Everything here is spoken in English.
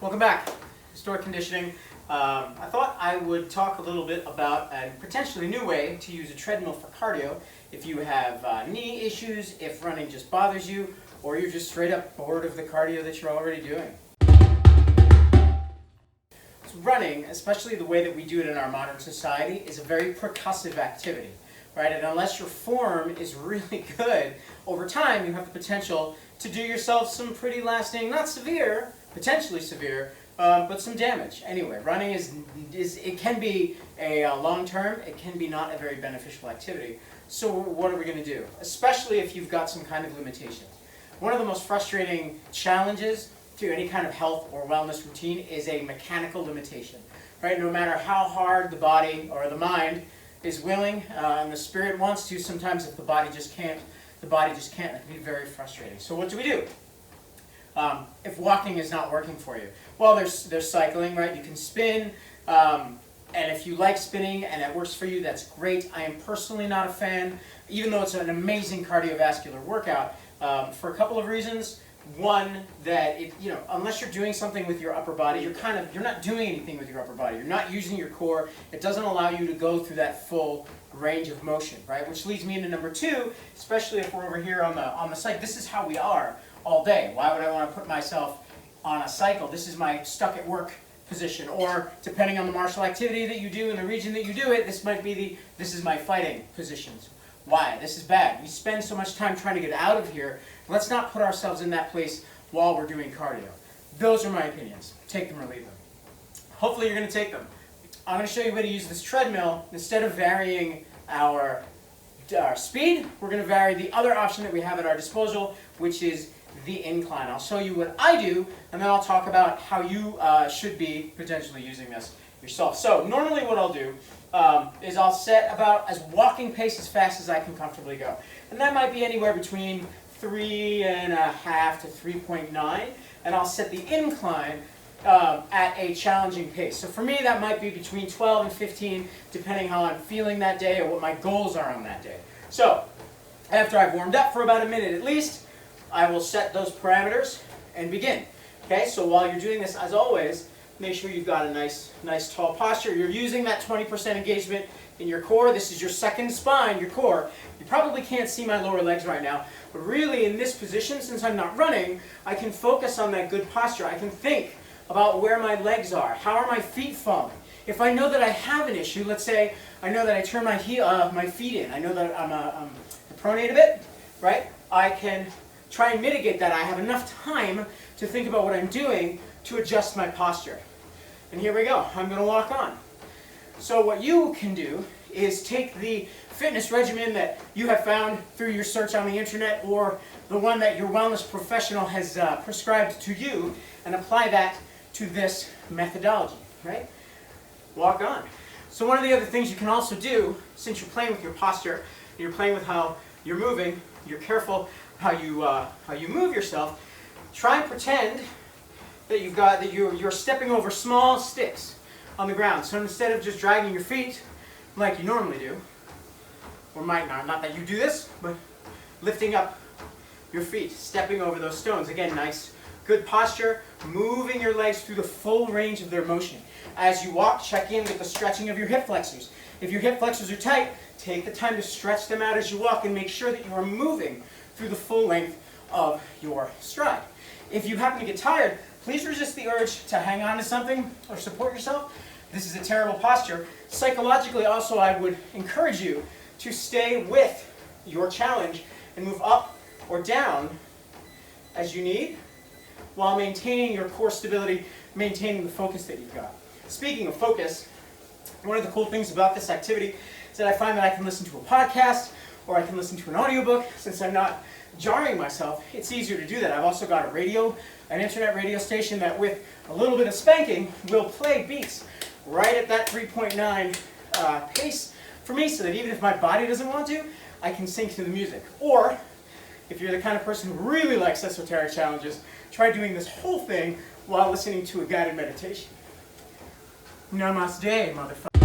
Welcome back. Restored conditioning. I thought I would talk a little bit about a potentially new way to use a treadmill for cardio if you have knee issues, if running just bothers you, or you're just straight up bored of the cardio that you're already doing. So running, especially the way that we do it in our modern society, is a very percussive activity, right? And unless your form is really good, over time you have the potential to do yourself some pretty lasting, not severe, potentially severe, but some damage. Anyway, running it can be a long-term, it can be not a very beneficial activity. So what are we going to do? Especially if you've got some kind of limitation. One of the most frustrating challenges to any kind of health or wellness routine is a mechanical limitation, right? No matter how hard the body or the mind is willing and the spirit wants to, sometimes if the body just can't, it can be very frustrating. So what do we do? If walking is not working for you? Well, there's cycling, right? You can spin, and if you like spinning and it works for you, that's great. I am personally not a fan, even though it's an amazing cardiovascular workout, for a couple of reasons. One, that unless you're doing something with your upper body, you're not doing anything with your upper body. You're not using your core. It doesn't allow you to go through that full range of motion, right? Which leads me into number two, especially if we're over here on the site. This is how we are all day. Why would I want to put myself on a cycle? This is my stuck at work position, or depending on the martial activity that you do in the region that you do it, this is my fighting positions. Why? This is bad. We spend so much time trying to get out of here. Let's not put ourselves in that place while we're doing cardio. Those are my opinions. Take them or leave them. Hopefully you're going to take them. I'm going to show you how to use this treadmill. Instead of varying our speed, we're going to vary the other option that we have at our disposal, which is the incline. I'll show you what I do, and then I'll talk about how you should be potentially using this yourself. So normally what I'll do is I'll set about as walking pace as fast as I can comfortably go. And that might be anywhere between 3.5 to 3.9, and I'll set the incline at a challenging pace. So for me that might be between 12 and 15, depending how I'm feeling that day or what my goals are on that day. So after I've warmed up for about a minute at least, I will set those parameters and begin. Okay, so while you're doing this, as always, make sure you've got a nice tall posture. You're using that 20% engagement in your core. This is your second spine, your core. You probably can't see my lower legs right now, but really in this position, since I'm not running, I can focus on that good posture. I can think about where my legs are. How are my feet falling? If I know that I have an issue, let's say I know that I turn my feet in. I know that I'm pronate a bit, right? I can try and mitigate that. I have enough time to think about what I'm doing to adjust my posture. And here we go. I'm going to walk on. So what you can do is take the fitness regimen that you have found through your search on the internet, or the one that your wellness professional has prescribed to you, and apply that to this methodology, right? Walk on. So one of the other things you can also do, since you're playing with your posture, you're playing with how you're moving, you're careful how you move yourself, try and pretend that you're stepping over small sticks on the ground. So instead of just dragging your feet like you normally do, or might not that you do this, but lifting up your feet, stepping over those stones. Again, nice, good posture, moving your legs through the full range of their motion. As you walk, check in with the stretching of your hip flexors. If your hip flexors are tight, take the time to stretch them out as you walk and make sure that you are moving through the full length of your stride. If you happen to get tired, please resist the urge to hang on to something or support yourself. This is a terrible posture. Psychologically also, I would encourage you to stay with your challenge and move up or down as you need, while maintaining your core stability, maintaining the focus that you've got. Speaking of focus, one of the cool things about this activity is that I find that I can listen to a podcast or I can listen to an audiobook. Since I'm not jarring myself, it's easier to do that. I've also got an internet radio station that with a little bit of spanking will play beats right at that 3.9 pace for me, so that even if my body doesn't want to, I can sync to the music. Or if you're the kind of person who really likes esoteric challenges, try doing this whole thing while listening to a guided meditation. Namaste, motherfucker.